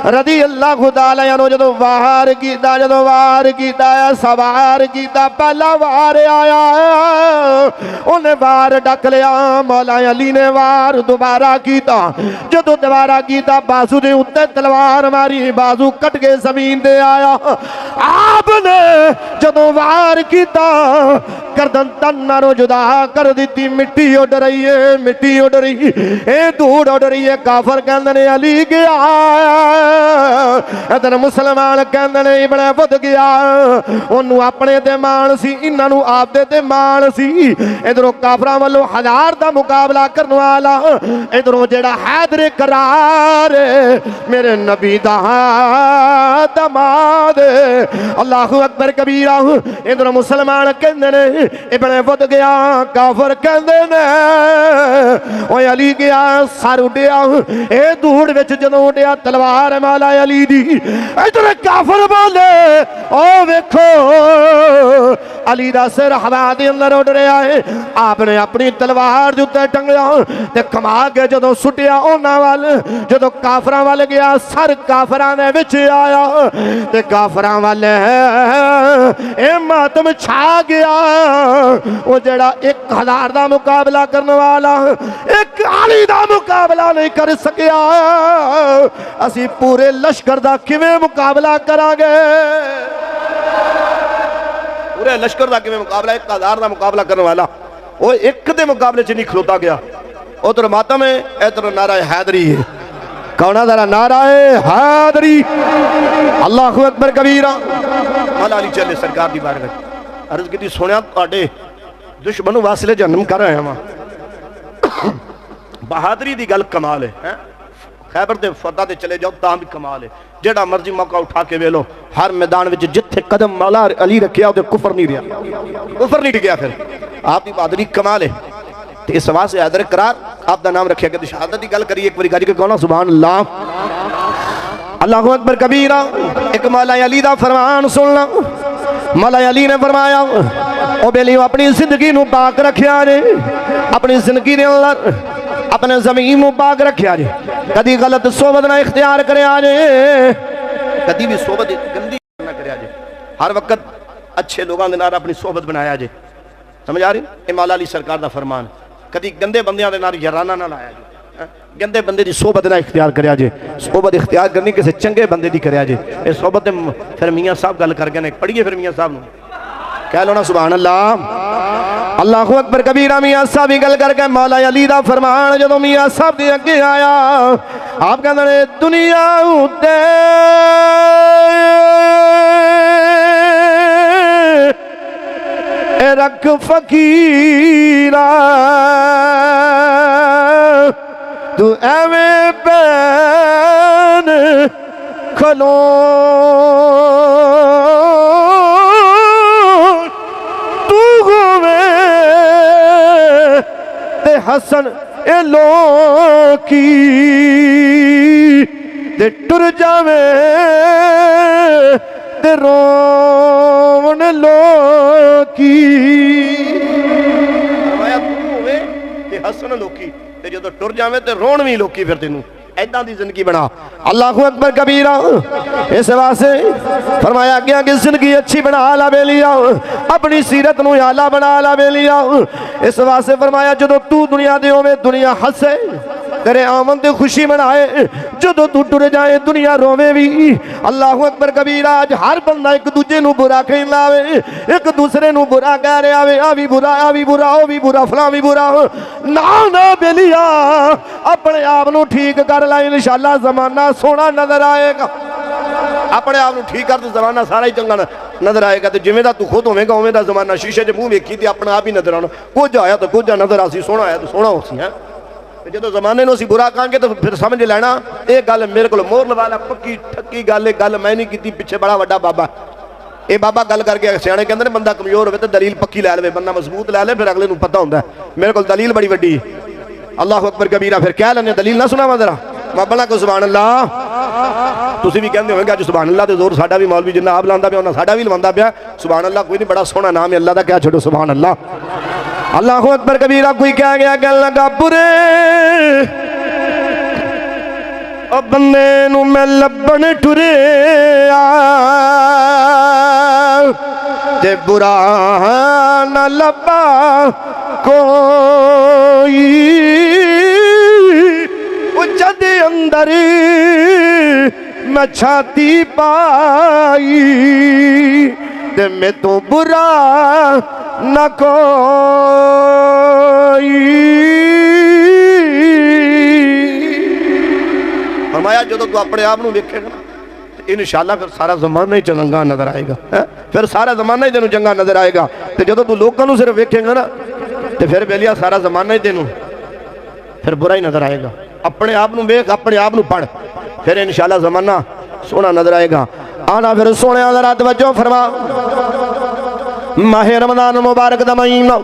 रज़ी अल्लाह तआला अन्हु जो वार कीता, जो वार कीता सवार कीता, पहला वार आया उन्हें वार डक लिया। मौला अली ने वार दोबारा कीता, जो दोबारा कीता बाजू के उत्ते तलवार तलवार मारी, बाजू कट के जमीन दे आया। आपने जदों वार किया गर्दन तन नालों जुदा कर दी। मिट्टी उड़ रही है, मिट्टी उड़ रही है, धूड़ उड़ रही है। काफर कहंदे ने अली गया, इधर मुसलमान कहंदे ने इब्ने बुद गया। ओनू अपने ते मान सी, इन्हां नू आप दे ते मान सी। इधरों काफरां वालों हजार दा मुकाबला करने वाला, इधरों जेड़ा हैदर करार मेरे नबी दा दमाद। अल्लाहु अकबर कबीरा। इधरों मुसलमान कहंदे ने इब्ने बुद गया, काफर कहंदे ने ओए अली गया। सर उड्डिया, ए धूड़ विच जदों उड्डिया तलवार माला अली दी। इधर काफर बोले ओ वेखो अली दा सिर हवा दे अंदर उड़ रहा है। आपने अपनी तलवार दे उत्ते टंगया ते कमा के जदों सुटिया उन्हां वल, जदों काफरां वल गया सर काफरां दे विच आया ते काफरां वल ए मातम छा गया। वो जेड़ा 1000 दा मुकाबला करने वाला एक अली दा मुकाबला नहीं कर सकिया, असी पूरे लश्कर दा किवें मुकाबला करांगे? पूरे लश्कर का किवें मुकाबला? 1000 का मुकाबला करने वाला वो एक दे मुकाबले च नहीं खलोता गया। उधर मातम है, इधर नारा हैदरी है। कौन जरा नारा है हैदरी। अल्लाहु अकबर कबीरा। मौला अली चले सरकार की बारगाह अर्ज की, सुनिया तुहाडे दुश्मन वासले जन्म कर रहे हैं। बहादरी की गल कमाल है। खैबर के फतह ते चले जाओ तां भी कमाल है। जेड़ा मर्जी मौका उठा के वेलो, हर मैदान में जिथे कदम मौला अली रखिया उधर कुफर नहीं रहा, कुफर नहीं टिकया। फिर आपकी बहादुरी कमाल है। तो इस वास्ते हैदर करार आपका नाम रखा गया। शहादत की गल करिए एक बार गाड़ी के कौन सुभान अल्लाह। अल्लाहु अकबर कबीरा। एक मौला अली दा फरमान सुनना। मौला अली ने फरमाया ओ बेली अपनी जिंदगी नू पाक रखिया ने, अपनी जिंदगी दे अंदर अपने जमीन नू पाक रखिया जे। कदी गलत सोबत ना इख्तियार करे जे, कदी भी सोबत गंदी ना करे जे। हर वक्त अच्छे लोगों के नाल अपनी सोबत बनाया जे। समझ आ रही? ये मौला अली सरकार का फरमान। कदी गंदे बंदियां दे नाल याराना ना लाया जे, गंदे बंदे की सोबत ना इख्तियार करे जे। सोबत इख्तियार करनी किसी चंगे बंदे की करे जे। ये सोबत फिर मियाँ साहब गल कर गए, पढ़िए फिर मियाँ साहब कह लो ना सुभान अल्लाह। अल्लाहु अकबर कबीरा। मियाँ साहब ही गल करके मौला अली दा फरमान जो मियाँ साहब के अगे आया, आप कहते ने दुनिया उत्ते रख फकीरा तू एवें पैन खलो तू गोवे ते हसन ए लोकी ते टुर जावे ते रोवन लोकी। हसन लोकी ते जो टुर जावे ते रोण भी लोकी। फिर तेनू ऐदा दी जिंदगी बना। अल्लाहु अकबर कबीरा। इस वास्ते फरमाया गया कि जिंदगी अच्छी बना ला बेलिया, अपनी सीरत नू आला बना ला बेलिया। इस वास्ते फरमाया जो तू दुनिया दे होवे दुनिया हसे, तेरे आमन ते खुशी मनाए, जो तू टुर जाए दुनिया रोवे भी। अल्लाहु अकबर कबीरा। आज हर बंदा एक दूजे नू बुरा कहंदा आवे, एक दूसरे नू बुरा कह रहा आवे, आ भी बुरा, आ भी बुरा, ओ भी बुरा, फलां भी बुरा। ना ना बेलिया, अपने आप नू ठीक कर ला, इंशाअल्लाह जमाना सोना नजर आएगा। अपने आप नू ठीक कर तो जमाना सारा ही चंगा नजर आएगा। तो जिवें दा तू खुद होवेगा उवें दा जमाना। शीशे च मुंह वेखी ते अपना आप ही नजर आना। कुछ आया तो कुछ नजर आसी, सोहना आया तो सोहना होसी है। जो जमाने असी बुरा कहांगे तो फिर समझ लैना ये गल मेरे को मोहर लवा ला, पक्की ठक्की गल। गल मैं नहीं की, पिछे बड़ा वड्डा बाबा ये बाबा गल करके सियाने कहते हैं बंदा कमजोर हो तो दलील पक्की लै ले, बंदा मजबूत लै ले, फिर अगले नूं पता होंदा मेरे को दलील बड़ी वड्डी। अल्लाहु अकबर कबीरा। फिर कह लें दलील ना सुनावा जरा बाबा को सुभान अल्लाह। तुसीं भी कहते होगे अज सुभान अल्लाह तो जोर साडा भी मौलवी जिन्ना आप लांदा पिया उन्ना साडा भी लवांदा पिया। सुभान अल्लाह कोई नहीं, बड़ा सोहना नाम है अल्लाह का, क्या छोड़ो सुभान अल्लाह। अल्लाहु अकबर कबीरा। कोई कह गया कह लगा बुरे ओ बंदे नू मैं लब्बन टुरे ते बुरा न लब्बा कोई। जद अंदर मैं छाती पाई ते मैं तो बुरा न कोई। फरमाया जो तू अपने आप को वेखेगा ना इंशाअल्लाह फिर सारा जमाना ही चंगा नजर आएगा। फिर सारा जमाना ही तेन चंगा नजर आएगा। तो जो तू लोगों को सिर्फ वेखेगा ना तो फिर बेलिया सारा जमाना ही तेन फिर बुरा ही नजर आएगा। अपने आप को वेख, अपने आप को पढ़, फिर इंशाअल्लाह जमाना सोहना नजर आएगा। आना फिर सोने जरा तवज्जो फरमा। माहे रमजान मुबारक दा महीना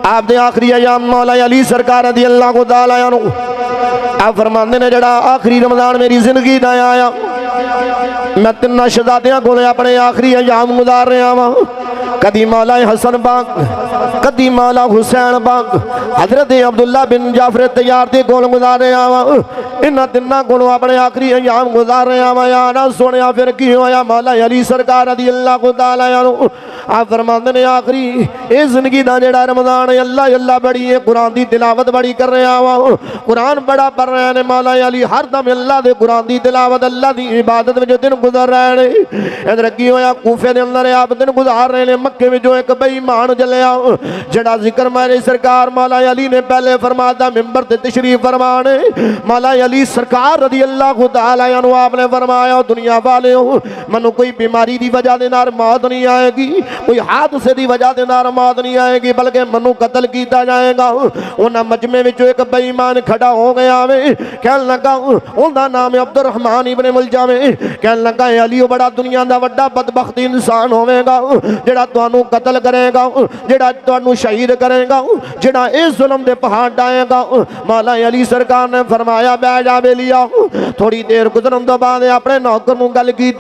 आप दे आखिरी अयाम मौला अली सरकार रज़ी अल्लाह तआला अन्हु आप फरमाते ने जड़ा आखिरी रमजान मेरी जिंदगी दा आया मैं तिन्ना शहजादियां कोल अपने आखिरी अयाम गुजार रहा वा। कदी मौला हसन बाग, कदी मौला हुसैन बाग, हजरत अब्दुल्ला बिन जाफर तैयार दे कोल गुजार रहा वा। इन्हां तिन्नां कोलों अपने आखिरी अयाम गुजार रहा वा। यार सुनिया फिर की होया मौला अली सरकार रज़ी अल्लाह तआला अन्हु आप फरमाते ने आखिरी इस जिंदगी का जेड़ा रमजान है अल्लाह अल्लाह बड़ी है, कुरान की तिलावत बड़ी कर रहा वा, कुरान बड़ा पढ़ रहे हैं। मौला अली हर दम अल्लाह के कुरान की तिलावत अल्लाह की इबादत में जो दिन गुजर रहे हैं। इधर की होया कूफे के अंदर आप दिन गुजार रहे हैं। मक्के में जो एक बेईमान जलिया जड़ा जिक्र मेरे सरकार मौला अली ने पहले फरमाता मिंबर ते तशरीफ फरमाने मौला अली सरकार रज़ी अल्लाह तआला अन्हु आपने फरमाया दुनिया वाले मनु कोई बीमारी की वजह के नाल मौत नहीं आएगी, कोई हादसे की वजह के नाल मौत नहीं आएगी, बल्कि मनु कतल किया जाएगा। उन्होंने मजमे में एक बेईमान खड़ा हो गया वे कह लगा उनका नाम है अब्दुल रहमान इब्ने मुलजम कह लगा अली बड़ा दुनिया का बड़ा बदबख्त इंसान होगा जेड़ा तुहानू कतल करेगा, जेड़ा तुहानू शहीद करेगा, जेड़ा इस जुल्म दे पहाड़ डाएगा। मौला अली सरकार ने फरमाया बह जा बेलिया। थोड़ी देर गुजरन तो बाद अपने नौकर नू गल की,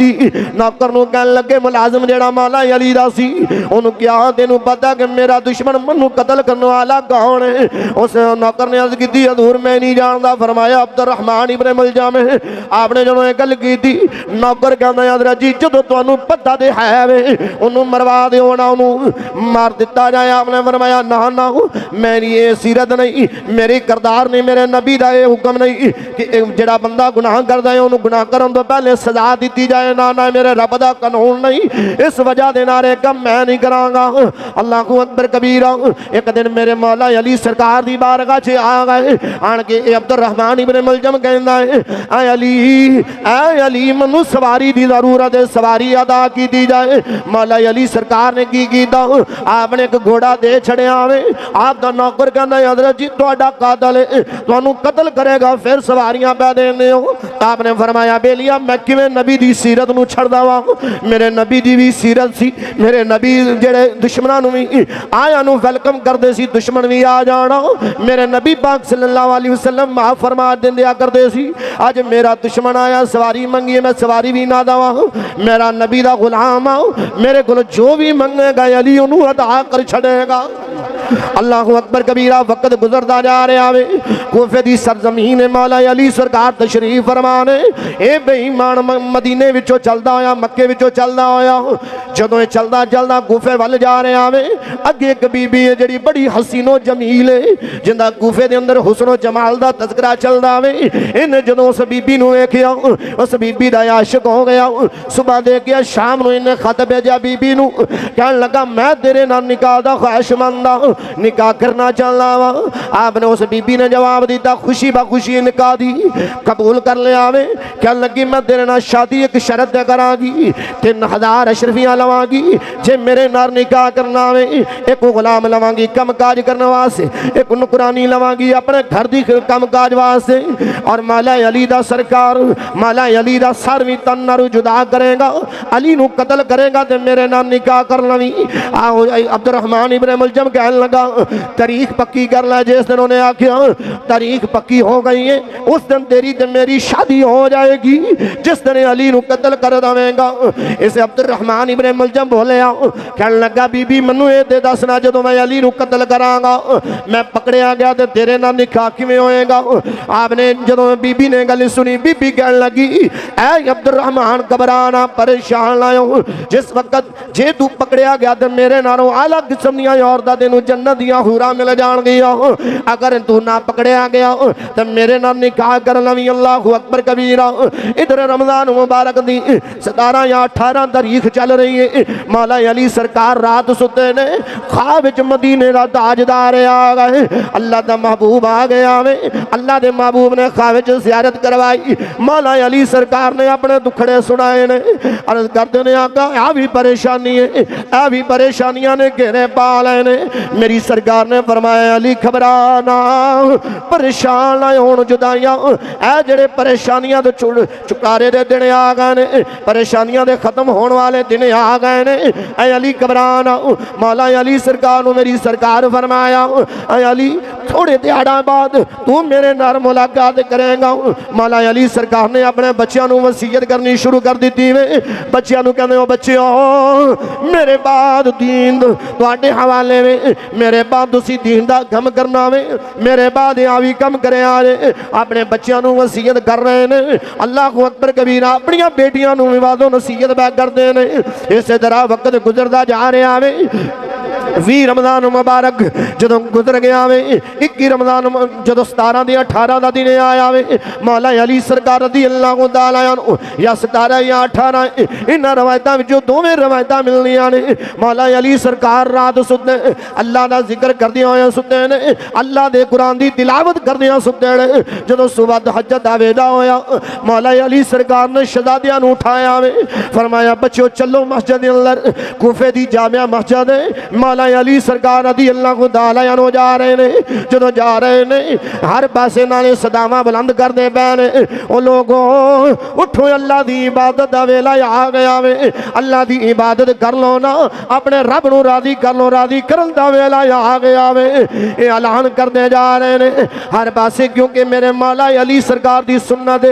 नौकर नू कहन लगे मुलाजिम जेड़ा मौला अली दा सी उन्होंने क्या तेनू पता कि मेरा दुश्मन मनु कतल करने वाला कौन है? उस नौकर ने अर्ज की हजूर मैं नहीं जानता। फरमाया अब्दुल रहमान इब्ने मुलजम आपने जो गल की नौकर कहना हजरत जी जो तुहानू पता तो है वे उन्होंने मरवा दो ना मार दिता जाए। आपने फरमाया ना ना मेरी ये सीरत नहीं, मेरी करदार नहीं, मेरे नबी का यह हुक्म नहीं कि जड़ा बंदा गुनाह करता है उन्होंने गुनाह करने तो पहले सजा दी जाए। ना ना मेरे रब का कानून नहीं, इस वजह के नारे कम मैं नहीं करांगा। अल्लाह को अकबर कबीरा। एक दिन मेरे मौला अली सरकार की बारगाह च आ गए आन के अब्दुल रहमान इब्ने मुलजम कहता है ऐ अली मनु सवारी की जरूरत है, सवारी अदा की दी जाए। मौला अली सरकार ने की कीता आपने एक घोड़ा दे छड़िया वे। आपका नौकर कहना हजरत जी तुहाडा कातल है तुहानू कतल करेगा फिर सवारियां पै देने हो। आपने फरमाया बेलिया मैं किवें नबी दी सीरत नू छड़दा वा, मेरे नबी दी भी सीरत सी, मेरे नबी जेड़े दुश्मनां नू भी आया नू वेलकम करदे सी, दुश्मन भी आ जाना मेरे नबी पाक सल्लल्लाहु अलैहि वसल्लम माफ फरमा दिंदिया करदे सी। अज मेरा दुश्मन आया सवारी मंगी मैं सवारी भी ना दवा, मेरा नबी दा गुलाम आ मेरे को जो भी मंगेगा अली उन्होंने अदा कर छड़ेगा। अल्लाह अकबर कबीरा। वक्त गुजरता जा रहा है। कूफे की सरजमीन मौला अली सरकार तशरीफ फरमाने ए बेईमान मदीने विचों चलदा होया मक्के विचों चलदा होया जदों चलदा चलदा कूफे वल जा रहा है। अगे एक बीबी है जिहड़ी बड़ी हसीनो जमील है जिंदा कूफे दे अंदर हुस्नो जमाल दा तज़किरा चलदा वे। इन्हें जदों उस बीबी नूं वेखिया उस बीबी दा आशिक हो गया। सुबह दे के शाम नूं इन्हें खत भेजा बीबी नूं कहन लगा मैं तेरे नाल निकाह दा ख्वाहिशमंद हां, निकाह करना चाहता वा। आपने उस बीबी ने जवाब दिता खुशी बखुशी निकाह दी कबूल कर लिया वे। क्या लगी मैं तेरे नाल शादी एक शरत करांगी 3000 अशरफियां लवांगी जे मेरे नाल निकाह करना वे। एक गुलाम लवांगी कम काज करने वास्ते, एक नुकरानी लवांगी अपने घर की कम काज वास्ते। और मौला अली दा सरकार मौला अली दा सर भी तन नालों जुदा करेगा, अली नू कतल करेगा ते मेरे नाल निकाह कर लवी। आओ अब्दुल रहमान इब्ने मुलजम कहन लगा तारीख पक्की कर ला। जिस दिन उन्हें आख्या तारीख पक्की हो गई है उस दिन तेरी ते मेरी शादी हो जाएगी जिस दिन अली नू कतल कर देवेगा। इसे अब्दुल रहमान इब्ने मुलजम बोले कहन लगा बीबी मैनू ये ते दसना जो मैं अली नू कतल करांगा मैं पकड़िया गया तो तेरे नाल निकाह किवें होएगा। आपने जो बीबी ने गल सुनी बीबी कहन लगी ऐ अब्दुल रहमान घबराना परेशान ना हो, जिस वक्त जे तू पकड़िया गया तो मेरे नालों आला किस्म दी औरतां तेनू जन्नत दियां हूरां मिल जाणगियां। अगर तू ना पकड़िया गया तो मेरे नाल निकाह कर लवी। अल्लाहु अकबर कबीरा। इधर रमजान मुबारक दी 17 या 18 तारीख चल रही है। मौला अली सरकार रात सुते ने, ख्वाब विच मदीने दा ताजदार आ गए। अल्लाह दा महबूब आ गया वे। अल्लाह दे महबूब ने ख्वाब विच ज़ियारत करवाई। मौला अली सरकार ने अपने दुखड़े सुनाए ने। अर्ज करते ने आका आ भी परेशानी है, आ भी परेशानियां ने घेरे पा ले ने। मेरी सरकार ने फरमाया अली घबराना, परेशान ना होण जुदाइयां ऐ जेड़े परेशानियां दे चुकारे दे दिन आ गए ने, परेशानियां दे खत्म होने वाले दिन आ गए ने। ऐ अली घबराना। मौला अली सरकार ने मेरी सरकार फरमाया ऐ अली थोड़े दिहाड़ा बाद तू मेरे नाल मुलाकात करेगा। मौला अली सरकार ने अपने बच्चों को वसीयत करनी शुरू कर दी वे। बच्चों को कहते हो बच्चों मेरे बाद दीन तुहाडे हवाले में, मेरे बाद तुसी दीन दा कम करना वे, मेरे बाद आ भी कम करे आए। अपने बच्चों को वसीयत कर रहे हैं। अल्लाह को अकबर कबीरा। अपनी बेटियां भी वादो नसीहत बैक करते हैं। इस तरह वक्त गुजरता जा रहा वे। 20 रमजान मुबारक जो गुजर गया वे, 21 रमजान जो 17 या 18 का दिन आया वे, मौला अली सरकार रज़ी अल्लाह तआला अन्हु या 17 या 18 इन रवायतों में दोवें रवायत मिलनियां ने। मौला अली सरकार रात सुते अल्लाह का जिक्र करदे होए सुते ने, अल्लाह के कुरान की तिलावत करदे सुते ने। जो सुबह तहज्जुद दा वेला होया मौला अली सरकार ने शहजादियां नूं उठाया वे। फरमाया बच्चों चलो मस्जिद के अंदर, कूफे की जामिया मस्जिद है। मौला अली सरकार रज़ी अल्लाह तआला अन्हु जा रहे ने। जो जा रहे ने हर पासे नाले सदावां बुलंद करते पे ने, ओ लोगों उठो अल्लाह की इबादत का वेला आ गया वे। अल्लाह की इबादत कर लो ना, अपने रब नूं राजी कर लो, राजी करन दा वेला आ गया वे। ये ऐलान करते जा रहे ने हर पासे, क्योंकि मेरे मौला अली सरकार की सुन्नत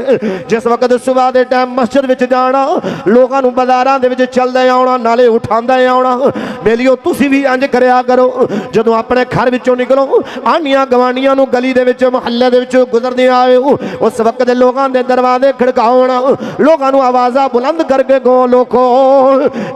जिस वक्त सुबह के टाइम मस्जिद विच जाना, लोगों को बाजारां दे विच चलदे आउणा, नाले उठांदे आउणा। बेलियो तुसीं भी इंज करया करो, जदों अपने घर विचों निकलो आनियां गवांडियां नूं गली दे विच महल्ले दे विच गुजरदे आए हो, उस वक्त लोगों के दरवाजे खड़काउणा, लोगों को आवाज़ां बुलंद करके गो लोको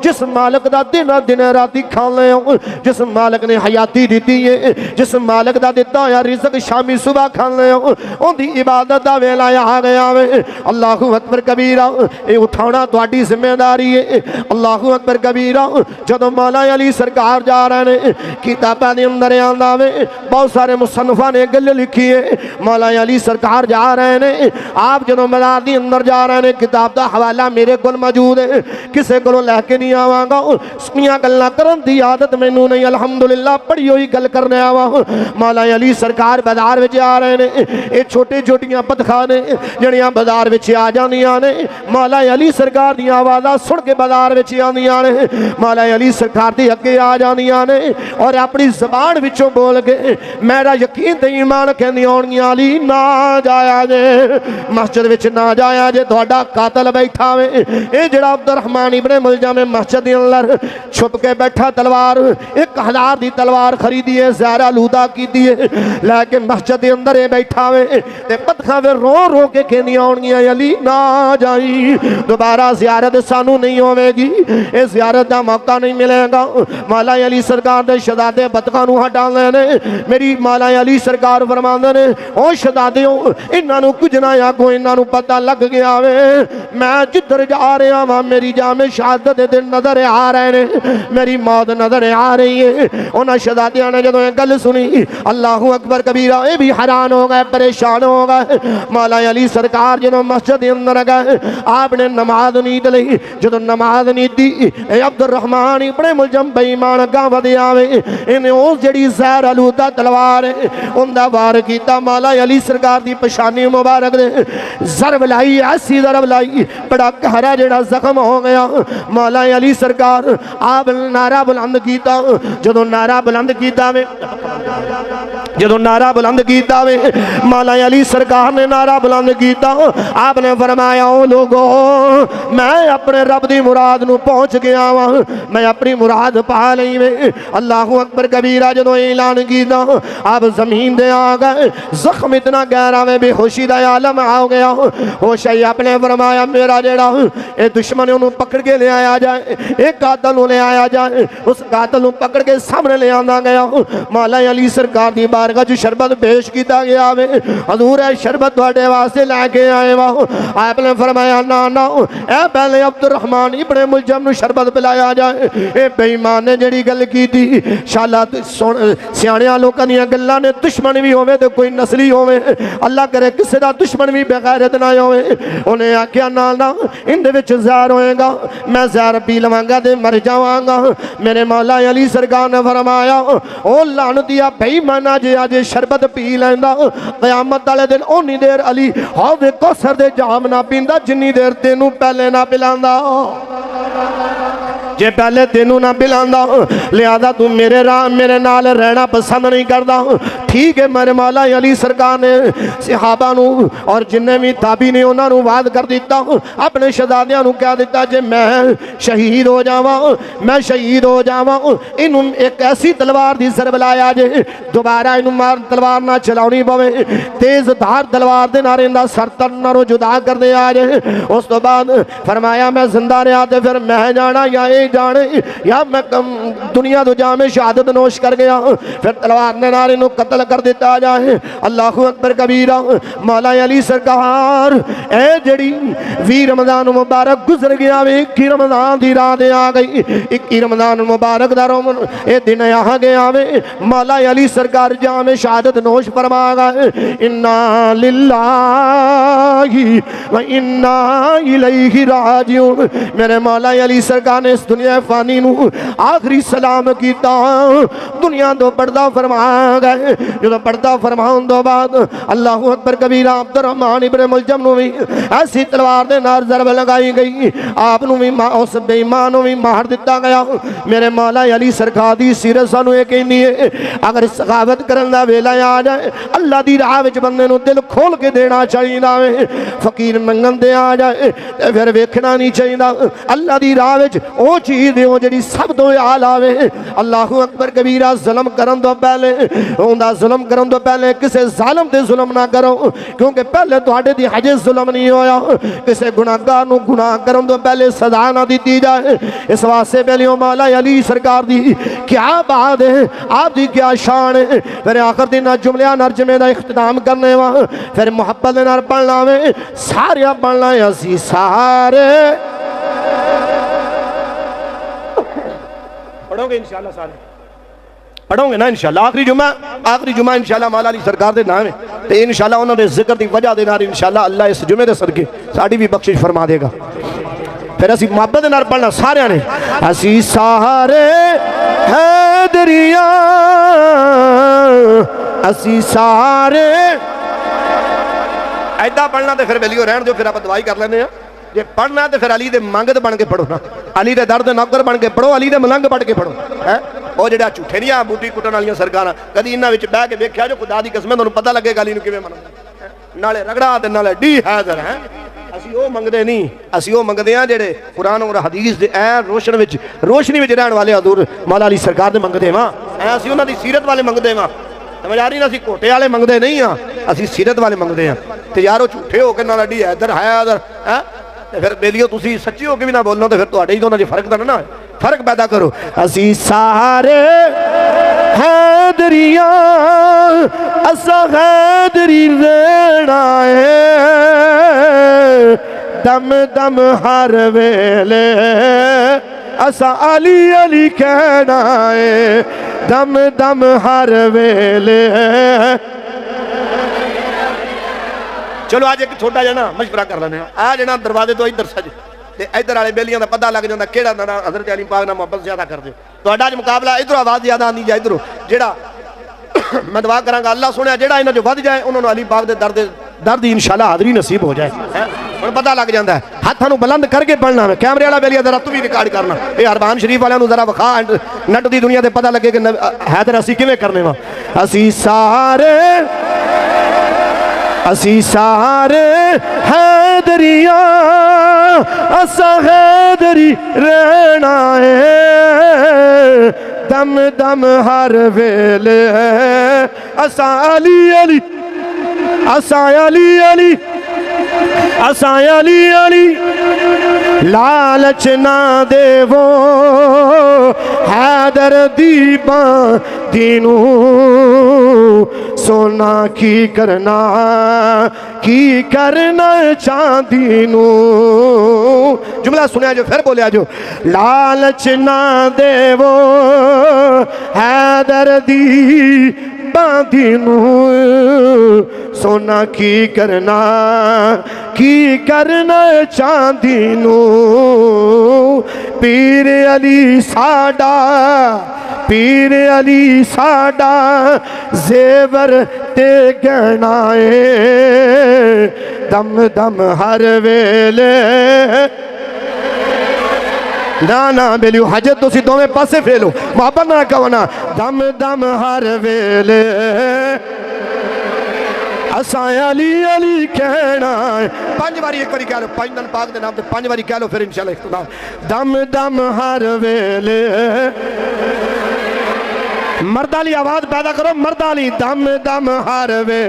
जिस मालिक दा दिन दिन राती खाने हो, जिस मालिक ने हयाती दी है, जिस मालिक दा दिता होया रिज़्क शामी सुबह खाने हो, उनकी इबादत का वेला आ गया वे। अल्लाहु अकबर कबीरा। ये उठाना तुहाडी जिम्मेदारी है। अल्लाहु अकबर कबीरा। जदों मौला अली सरकार जा रहे हैं किताबां दे अंदर आंदा वे, बहुत सारे मुसन्निफां ने गल लिखी है। मौला अली सरकार जा रहे हैं, आप जदों मज़ार दे अंदर जा रहे हैं, किताब का हवाला मेरे को मौजूद है, किसी को लैके नहीं आवांगा। सुनिया गल्लां करन दी आदत मैनू नहीं, अल्हम्दुलिल्लाह पढ़ी हुई गल करने आवा। मौला अली सरकार बाजार में आ रहे हैं। ये छोटे छोटियां पतखा ने जड़ियां बाजार में आ जांदियां ने, मौला अली सरकार दी आवाज़ां सुन के बाजार में आंदियां ने, मौला अली सरकार दे अगे आ जांदियां ने और अपनी जबान विचों बोल के मेरा यकीन ते ईमान कहंदी आउणगियां अली ना जाया जे, मस्जिद विच ना जाया जे, तुहाडा कातल बैठा वे। ये जिहड़ा अब्दुर्रहमान इब्ने मुलजम मस्जिद दे अंदर छुप के बैठा, तलवार 1000 दी तलवार खरीदी है, ज़हरा लूदा कीती है, लेकिन मस्जिद के अंदर ये बैठा वे ते पतखा वे रो रो के कहंदियां आउणगियां अली ना जाई, दोबारा ज़ियारत सानू नहीं होवेगी, ये ज़ियारत दा मौका नहीं मिलेगा। मौला अली सरकार दे शहजादे पतखा नूं हटांदे ने। मेरी मौला अली सरकार फरमांदे ने ओ शहजादियों इन्हां नूं कुछ ना आखो, इन्हां नूं पता लग गया वे मैं जिधर जा रहा वां मेरी जामे शहादत दे दिन नजर आ रहे ने, मेरी मौत नजर आ रही है। उन्हां शहजादियां ने जदों गल सुनी अल्लाहु अकबर कबीरा, ये भी हैरान हो गए, परेशान हो गए। मौला अली सरकार जदों मस्जिद के अंदर गए, आपने नमाज नीत लई, जदों नमाज नीती अब्दुर्रहमान इब्ने मुलजम बेईमान अगां वधिया वे, इन्हें उस जिहड़ी ज़हर आलूदा तलवार उनका वार किया, मौला अली सरकार की पछानी मुबारक ने ज़रब लाई, ऐसी ज़रब लाई बड़ा गहरा जिहड़ा जख्म हो गया। मौला अली सरकार आप नारा बुलंद किया, जदों नारा बुलंद किया वे, जदों नारा बुलंद किया वे, मौला अली सरकार ने नारा बुलंद किया, आपने फरमाया ओ लोगो मैं अपने रब की मुराद नूं पहुँच गया वां, मैं अपनी मुराद पा लई वे। अल्लाह अकबर कबीरा जो ऐलान किया आप जमीन दे आ गए, जख्म इतना गहरा में बेहोशी का आलम आ गया। होश आई आपने फरमाया मेरा जेड़ा ये दुश्मन उन्होंने पकड़ के ले आया जाए, एक कातल ले आया जाए। उस कातल पकड़ के सामने ले आना गया। मौला अली सरकार की बारगाह च शरबत पेश किया गया वे। हजूर है शरबत तुहाडे वास्ते लैके आए वा। आपने फरमाया ना ना ए पहले अब्दुर्रहमान इब्ने मुलजम नूं शरबत पिलाया जाए। ए बेईमान ने जिहड़ी गल कीती शाला सियाणियां लोकां दीयां गल्लां ने, दुश्मन भी होवे ते कोई नस्ली होवे, अल्लाह करे किसी दा दुश्मन भी बेगैरत ना होवे। उन्हें आख्या ना ना इहदे विच ज़हर होएगा, मैं ज़हर पी लवांगा ते मर जावांगा। मेरे मौला अली सरकार ने फरमाया ओ लानतिया बेईमाना जे अज शरबत पी लैंदा क़यामत वाले दिन उन्नी देर अली हौज़े कौसर दे जाम ना पींदा जिन्नी देर तेनू पहले ना पिलांदा। जे पहले तेनू ना पिलांदा लिहाजा तू मेरे नाल रहना पसंद नहीं करता। ठीक है मेरे मौला अली सरकार ने सहाबा नू और जिन्ने भी ताबी ने उन्होंने वाद कर दिता, अपने शहजादियां नू कह दिता जे मैं शहीद हो जावा, मैं शहीद हो जावा, इनू एक ऐसी तलवार की सरब लाया जे दोबारा इनू मार तलवार ना चलानी पवे, तेज धार तलवार दे नाल इहदा सर तन जुदा कर दे आ जे। उस तो बाद फरमाया मैं जिंदा रहा तो फिर मैं जाना या ये जाने या मैं दुनिया तो जा में शहादत नोश कर गया, फिर तलवार ने नारे नू कत्ल कर दिता जाए। अल्लाहु अकबर कबीरा। मौला अली सरकार ए जड़ी 20 रमजान मुबारक गुजर गया वे, 21 रमजान की रात आ गई, 21 रमजान मुबारक दा ये दिन आ गया वे। मौला अली सरकार जा में शहादत नोश फरमा गए। इन्ना लिल्लाहि व इन्ना इलैहि राजिऊन। मेरे मौला अली सरकार ने इस दुनिया फानी नू आखिरी सलाम किया, दुनिया तो पर्दा फरमा गए। जो पर्दा फरमाउन तो बाद अल्लाह अकबर कबीरा अब्दुर्रहमान इब्ने मुलजम नू भी ऐसी तलवार दे नाल ज़रब लगाई गई, आप नू भी उस बेईमान नू भी मार दिता गया। मेरे मौला अली सरकार दी सीरत सानू ये कहनी है अगर सखावत करन दा वेला आ जाए अल्लाह दी राह विच बंदे नू दिल खोल के देना चाहिदा वे। फकीर मंगन दे आ जाए ते फिर वेखना नहीं चाहिदा। अल्लाह दी राह विच ओ चीज़ दिओ जिहड़ी सब तो आला वे। अल्लाहु अकबर कबीरा। जुल्म करन तो पहले उनका जुल्म करन तो पहले किसी जालिम ते जुल्म ना करो, क्योंकि पहले तुहाडे दी हजे जुल्म नहीं होया। किसी गुनाहगार नू गुनाह करन तो पहले सजा ना दी जाए। इस वास्ते पहले मौला अली सरकार दी क्या बात है, आप दी क्या शान है। फिर आखिर दिन जुमलिया नरजमे का इख्तिताम करने वा, फिर मुहब्बत दे नाल पढ़ना वे, सारे पढ़ना असी सारे पढ़ोगे इंशाअल्लाह, सारे पढ़ोगे ना इंशाअल्लाह। आखिरी जुमा इंशाअल्लाह मौला अली सरकार दे नाम है तो इंशाअल्लाह उन्होंने जिक्र की वजह दे नाल इंशाअल्लाह अल्लाह इस जुमे दे सदके साड़ी भी बख्शिश फरमा देगा। फिर असी मुहब्बत दे नाल पढ़ना सारे ने, असी सारे हैदरिया, असी सारे ऐदा पढ़ना तो फिर बेलियो रहन दो, फिर आप दवाई कर लेने। जे पढ़ना तो फिर अली दे मंगत बन के पढ़ो ना, अली दे दर्द नौकर बन के पढ़ो, अली दे मलंग पढ़ के पढ़ो है। वो जो झूठे नहीं आ बूटी कुटन वाली सरकार कभी इन्होंने बह के देखा जो खुदा की कसम तुहानू पता लगेगा अली नूं किवें मनदा, नाले रगड़ा ते नाले डी हैदर है। असी वो मंगते नहीं, असी वो मंगते हैं जेडे कुरान और हदीस दे ऐ रोशनी में रहने वाले हजूर मौला अली सरकार दे मंगते वा। असी उन्हां दी सीरत वाले मंगते वा। समझ आ रही ना, असी घोटे वाले मंगते नहीं हाँ, असी सीरत वाले मंगते हैं। तो यारो झूठे हो के नाल डी हैदर हैदर है फिर बेलियो तुसी सच्ची हो के भी ना बोलना तो फिर तुहाडे ही दोनों च फर्क तो ना, फर्क पैदा करो। असी सारे हैदरिया, असा हैदरी रहना है, दम दम हर वेले असा अली अली कहना है, दम दम हर वेले। चलो आज एक छोटा जा ना मशवरा कर लें। आ जना दरवाजे तो इधर सज ते इधर वाले बेलियां का पता लग जाता कि हज़रत अली पाक नाल मुहब्बत ज्यादा करते। तो अज मुकाबला इधरों आवाज़ ज्यादा आनी जाए इधरों, जेड़ा मैं दुआ करांगा अल्लाह सुने जेड़ा इन्हां चों वध जाए उन्होंने अली पाक दे दर्द दी इंशाअल्लाह हाज़री नसीब हो जाए। हुण पता लग जाता है, हाथां नूं बुलंद करके पढ़ना है। कैमरे वाला बेलिया जरा तू भी रिकॉर्ड करना, ये हरबान शरीफ वालों जरा विखा नट दी दुनिया ते पता लगे कि हैदर असी किवें करने वा। असी सारे हैदरिया, असा हैदरी रहना है, दम दम हर वेले असा अली अली असा अली अली असा अली अली लालच ना देवो हैदर दीबा दीनू सोना की करना चांदी नू। जुमला सुनिया जो फिर बोलिया जो लालच ना देवो हैदर दी बांदीनू सोना की करना चांदी नू। पीर अली साडा जेवर ते गहनाए दम दम हर वेले ना बेलियो हजत तुसी दोवें पासे फेलो मोहब्बत ना कवना दम दम हर वेले असा अली अली कहना पांच बारी एक बारी कह लो पांच दिन पाक दे नाम ते पांच बारी कह लो फिर इंशाल्लाह इख्तिताम दम दम हर वेले मर्दाली आवाज पैदा करो मर्दाली दम दम हर वे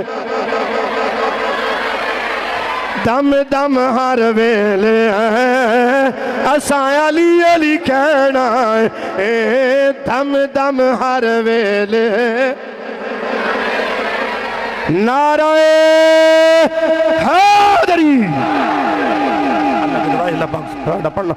दम दम हर वेले असा अली अली कहना दम दम हर वेले नाराए हैदरी अल्लाह की दुआ है अल्लाह पाक पढ़ना।